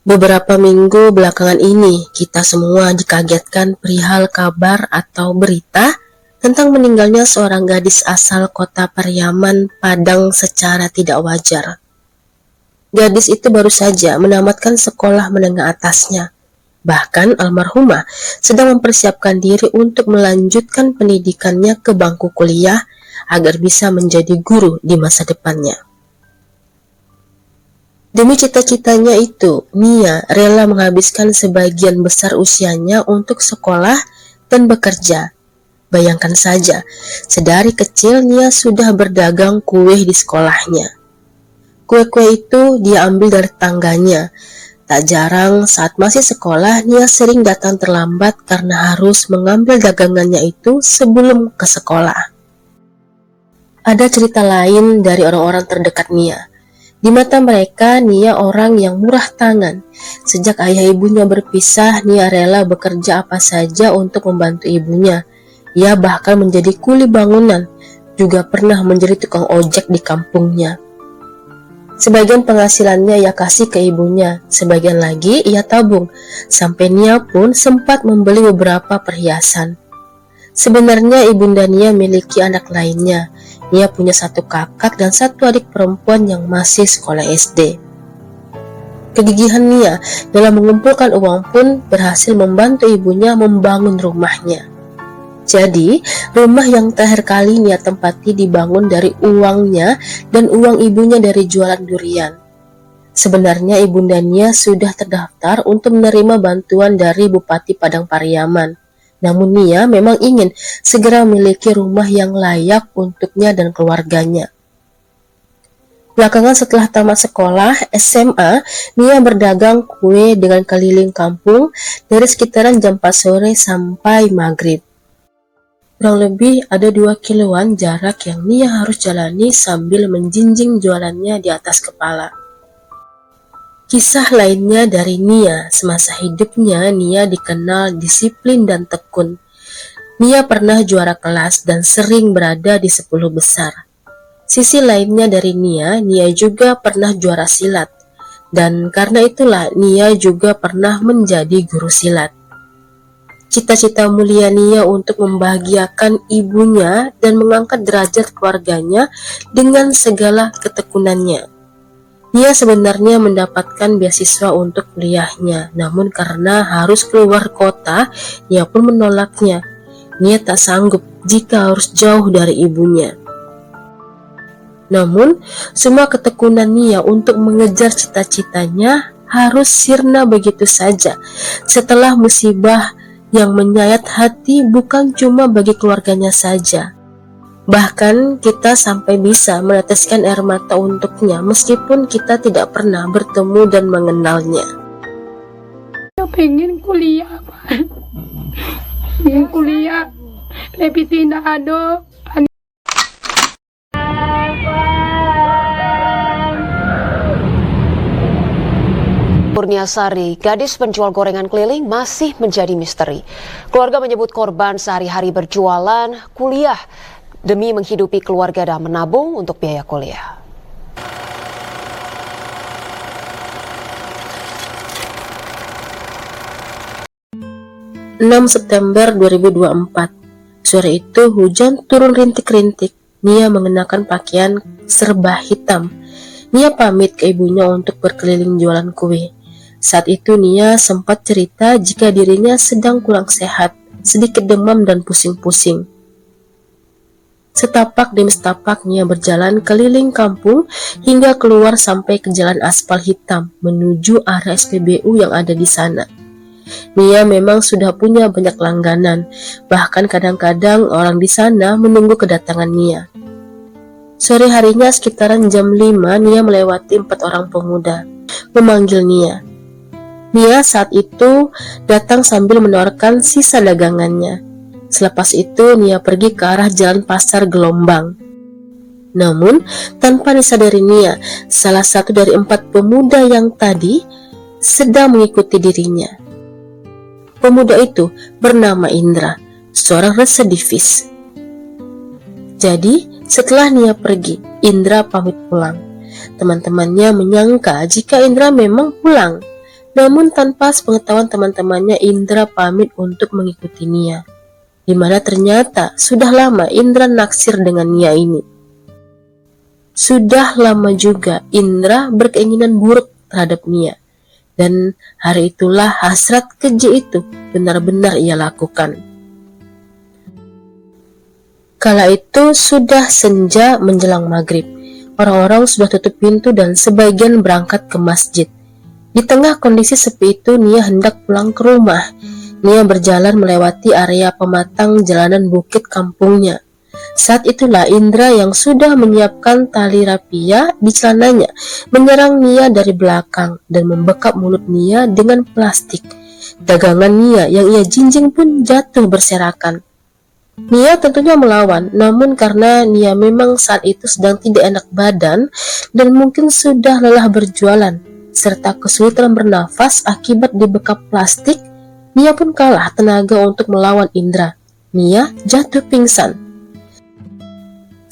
Beberapa minggu belakangan ini, kita semua dikagetkan perihal kabar atau berita tentang meninggalnya seorang gadis asal kota Pariaman, Padang secara tidak wajar. Gadis itu baru saja menamatkan sekolah menengah atasnya. Bahkan almarhumah sedang mempersiapkan diri untuk melanjutkan pendidikannya ke bangku kuliah agar bisa menjadi guru di masa depannya. Demi cita-citanya itu, Nia rela menghabiskan sebagian besar usianya untuk sekolah dan bekerja. Bayangkan saja, sedari kecil Nia sudah berdagang kue di sekolahnya. Kue-kue itu dia ambil dari tangganya. Tak jarang saat masih sekolah, Nia sering datang terlambat karena harus mengambil dagangannya itu sebelum ke sekolah. Ada cerita lain dari orang-orang terdekat Nia. Di mata mereka, Nia orang yang murah tangan. Sejak ayah ibunya berpisah, Nia rela bekerja apa saja untuk membantu ibunya. Ia bahkan menjadi kuli bangunan, juga pernah menjadi tukang ojek di kampungnya. Sebagian penghasilannya ia kasih ke ibunya, sebagian lagi ia tabung, sampai Nia pun sempat membeli beberapa perhiasan. Sebenarnya ibunda Nia miliki anak lainnya. Nia punya satu kakak dan satu adik perempuan yang masih sekolah SD. Kegigihan Nia dalam mengumpulkan uang pun berhasil membantu ibunya membangun rumahnya. Jadi, rumah yang terakhir kali Nia tempati dibangun dari uangnya dan uang ibunya dari jualan durian. Sebenarnya ibunda Nia sudah terdaftar untuk menerima bantuan dari Bupati Padang Pariaman. Namun Nia memang ingin segera memiliki rumah yang layak untuknya dan keluarganya. Belakangan setelah tamat sekolah SMA, Nia berdagang kue dengan keliling kampung dari sekitaran jam 4 sore sampai maghrib. Kurang lebih ada 2 kiloan jarak yang Nia harus jalani sambil menjinjing jualannya di atas kepala. Kisah lainnya dari Nia, semasa hidupnya Nia dikenal disiplin dan tekun. Nia pernah juara kelas dan sering berada di 10 besar. Sisi lainnya dari Nia juga pernah juara silat. Dan karena itulah Nia juga pernah menjadi guru silat. Cita-cita mulia Nia untuk membahagiakan ibunya dan mengangkat derajat keluarganya dengan segala ketekunannya. Nia sebenarnya mendapatkan beasiswa untuk kuliahnya, namun karena harus keluar kota, Nia pun menolaknya. Nia tak sanggup jika harus jauh dari ibunya. Namun, semua ketekunan Nia untuk mengejar cita-citanya harus sirna begitu saja setelah musibah yang menyayat hati bukan cuma bagi keluarganya saja. Bahkan kita sampai bisa meneteskan air mata untuknya meskipun kita tidak pernah bertemu dan mengenalnya. Saya pengen kuliah, Pak. Pengen kuliah. Lebih tidak ada. Kurniasari, gadis penjual gorengan keliling masih menjadi misteri. Keluarga menyebut korban sehari-hari berjualan kuliah demi menghidupi keluarga dan menabung untuk biaya kuliah. September 2024. Sore itu hujan turun rintik-rintik. Nia mengenakan pakaian serba hitam. Nia pamit ke ibunya untuk berkeliling jualan kue. Saat itu Nia sempat cerita jika dirinya sedang kurang sehat, sedikit demam dan pusing-pusing. Setapak demi setapak Nia berjalan keliling kampung hingga keluar sampai ke jalan aspal hitam menuju arah SPBU yang ada di sana. Nia memang sudah punya banyak langganan, bahkan kadang-kadang orang di sana menunggu kedatangan Nia. Sore harinya sekitaran jam 5 Nia melewati 4 orang pemuda, memanggil Nia. Nia saat itu datang sambil menawarkan sisa dagangannya. Selepas itu Nia pergi ke arah jalan pasar Gelombang. Namun tanpa disadari Nia, salah satu dari 4 pemuda yang tadi sedang mengikuti dirinya. Pemuda itu bernama Indra, seorang residivis. Jadi setelah Nia pergi, Indra pamit pulang. Teman-temannya menyangka jika Indra memang pulang. Namun tanpa sepengetahuan teman-temannya, Indra pamit untuk mengikuti Nia, di mana ternyata sudah lama Indra naksir dengan Nia ini. Sudah lama juga Indra berkeinginan buruk terhadap Nia, dan hari itulah hasrat keji itu benar-benar ia lakukan. Kala itu sudah senja menjelang maghrib. Orang-orang sudah tutup pintu dan sebagian berangkat ke masjid. Di tengah kondisi sepi itu, Nia hendak pulang ke rumah. Nia berjalan melewati area pematang jalanan bukit kampungnya. Saat itulah Indra yang sudah menyiapkan tali rapia di celananya menyerang Nia dari belakang dan membekap mulut Nia dengan plastik. Dagangan Nia yang ia jinjing pun jatuh berserakan. Nia tentunya melawan, namun karena Nia memang saat itu sedang tidak enak badan dan mungkin sudah lelah berjualan, serta kesulitan bernafas akibat dibekap plastik, Nia pun kalah tenaga untuk melawan Indra. Nia jatuh pingsan.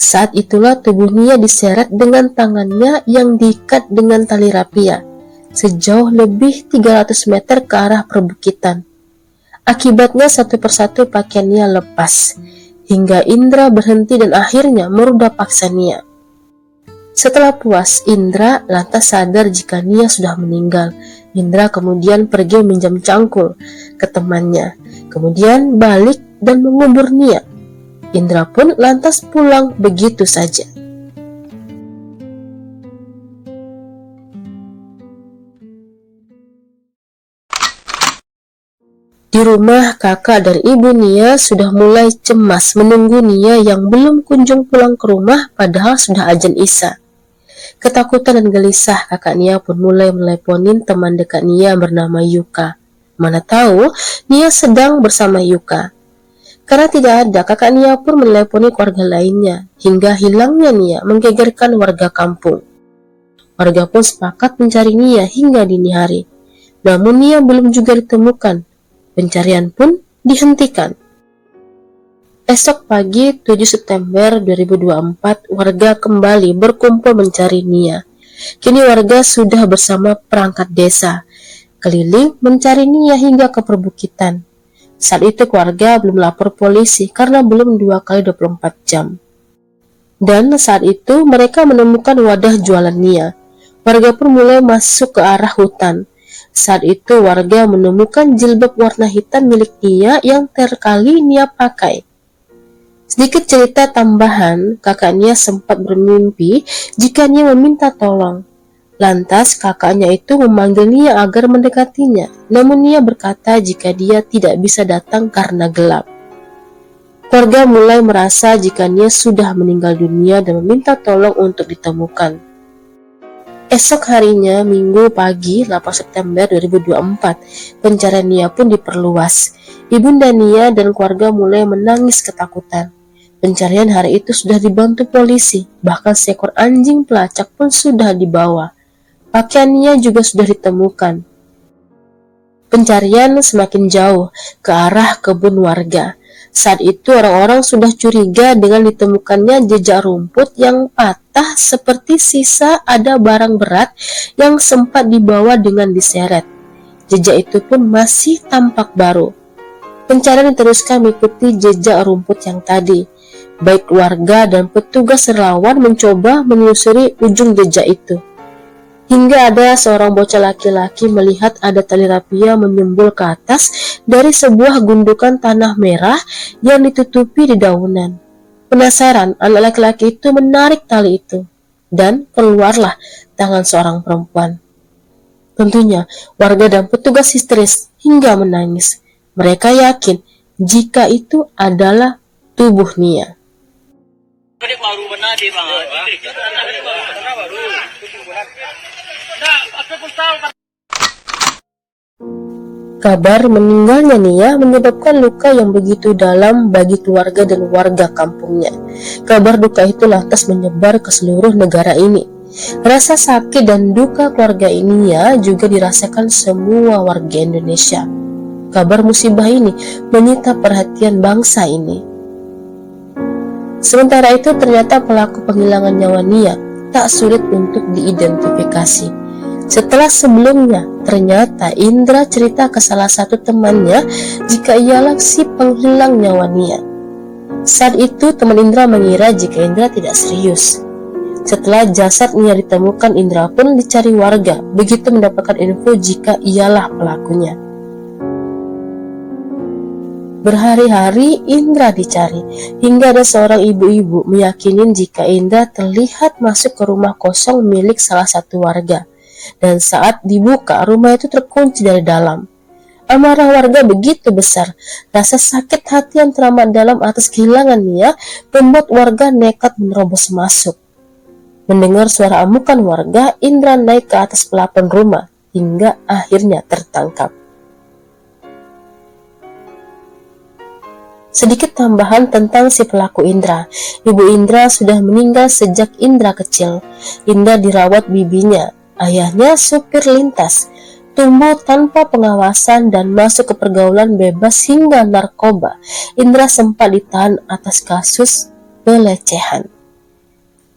Saat itulah tubuh Nia diseret dengan tangannya yang diikat dengan tali rapia, sejauh lebih 300 meter ke arah perbukitan. Akibatnya satu persatu pakaian Nia lepas, hingga Indra berhenti dan akhirnya merudah paksa Nia. Setelah puas, Indra lantas sadar jika Nia sudah meninggal. Indra kemudian pergi meminjam cangkul ke temannya, kemudian balik dan mengubur Nia. Indra pun lantas pulang begitu saja. Di rumah, kakak dan ibu Nia sudah mulai cemas menunggu Nia yang belum kunjung pulang ke rumah padahal sudah azan Isya. Ketakutan dan gelisah, kakak Nia pun mulai meneleponin teman dekat Nia bernama Yuka. Mana tahu Nia sedang bersama Yuka. Karena tidak ada, kakak Nia pun meneleponi keluarga lainnya, hingga hilangnya Nia menggegerkan warga kampung. Warga pun sepakat mencari Nia hingga dini hari. Namun Nia belum juga ditemukan. Pencarian pun dihentikan. Esok pagi 7 September 2024, warga kembali berkumpul mencari Nia. Kini warga sudah bersama perangkat desa, keliling mencari Nia hingga ke perbukitan. Saat itu keluarga belum lapor polisi karena belum 2 kali 24 jam. Dan saat itu mereka menemukan wadah jualan Nia. Warga pun mulai masuk ke arah hutan. Saat itu warga menemukan jilbab warna hitam milik Nia yang terkali Nia pakai. Sedikit cerita tambahan, kakak Nia sempat bermimpi jika Nia meminta tolong. Lantas kakaknya itu memanggil Nia agar mendekatinya, namun Nia berkata jika dia tidak bisa datang karena gelap. Keluarga mulai merasa jika Nia sudah meninggal dunia dan meminta tolong untuk ditemukan. Esok harinya, Minggu pagi 8 September 2024, pencarian Nia pun diperluas. Ibunda Nia dan keluarga mulai menangis ketakutan. Pencarian hari itu sudah dibantu polisi, bahkan seekor anjing pelacak pun sudah dibawa. Pakaian Nia juga sudah ditemukan. Pencarian semakin jauh ke arah kebun warga. Saat itu orang-orang sudah curiga dengan ditemukannya jejak rumput yang patah seperti sisa ada barang berat yang sempat dibawa dengan diseret. Jejak itu pun masih tampak baru. Pencarian diteruskan mengikuti jejak rumput yang tadi. Baik warga dan petugas relawan mencoba menelusuri ujung jejak itu. Hingga ada seorang bocah laki-laki melihat ada tali rapia menyembul ke atas dari sebuah gundukan tanah merah yang ditutupi dedaunan. Penasaran, anak laki-laki itu menarik tali itu, dan keluarlah tangan seorang perempuan. Tentunya, warga dan petugas histeris hingga menangis. Mereka yakin jika itu adalah tubuh Nia. Kabar meninggalnya Nia menyebabkan luka yang begitu dalam bagi keluarga dan warga kampungnya. Kabar duka itu lantas menyebar ke seluruh negara ini. Rasa sakit dan duka keluarga ini juga dirasakan semua warga Indonesia. Kabar musibah ini menyita perhatian bangsa ini. Sementara itu ternyata pelaku penghilangan nyawa Nia tak sulit untuk diidentifikasi. Setelah sebelumnya Ternyata Indra cerita ke salah satu temannya jika ialah si penghilang nyawa Nia. Saat itu teman Indra mengira jika Indra tidak serius. Setelah jasad Nia ditemukan, Indra pun dicari warga, begitu mendapatkan info jika ialah pelakunya. Berhari-hari Indra dicari, hingga ada seorang ibu-ibu meyakini jika Indra terlihat masuk ke rumah kosong milik salah satu warga. Dan saat dibuka, rumah itu terkunci dari dalam. Amarah warga begitu besar, rasa sakit hati yang teramat dalam atas kehilangan Nia membuat warga nekat menerobos masuk. Mendengar suara amukan warga, Indra naik ke atas pelapon rumah hingga akhirnya tertangkap. Sedikit tambahan tentang si pelaku Indra. Ibu Indra sudah meninggal sejak Indra kecil. Indra dirawat bibinya. Ayahnya supir lintas, tumbuh tanpa pengawasan dan masuk ke pergaulan bebas hingga narkoba. Indra sempat ditahan atas kasus pelecehan.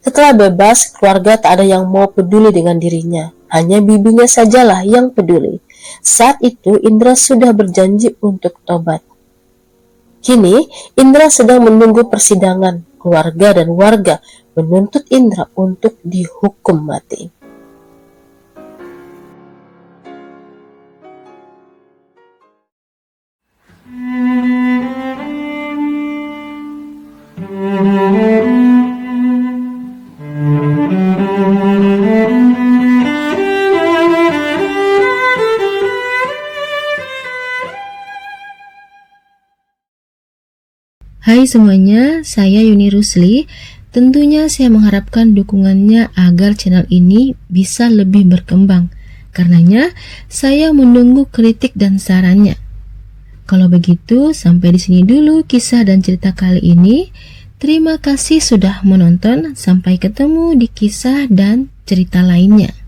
Setelah bebas, keluarga tak ada yang mau peduli dengan dirinya. Hanya bibinya sajalah yang peduli. Saat itu Indra sudah berjanji untuk tobat. Kini Indra sedang menunggu persidangan. Keluarga dan warga menuntut Indra untuk dihukum mati. Hai semuanya, saya Yuni Rusli. Tentunya saya mengharapkan dukungannya agar channel ini bisa lebih berkembang. Karenanya, saya menunggu kritik dan sarannya. Kalau begitu, sampai di sini dulu kisah dan cerita kali ini. Terima kasih sudah menonton. Sampai ketemu di kisah dan cerita lainnya.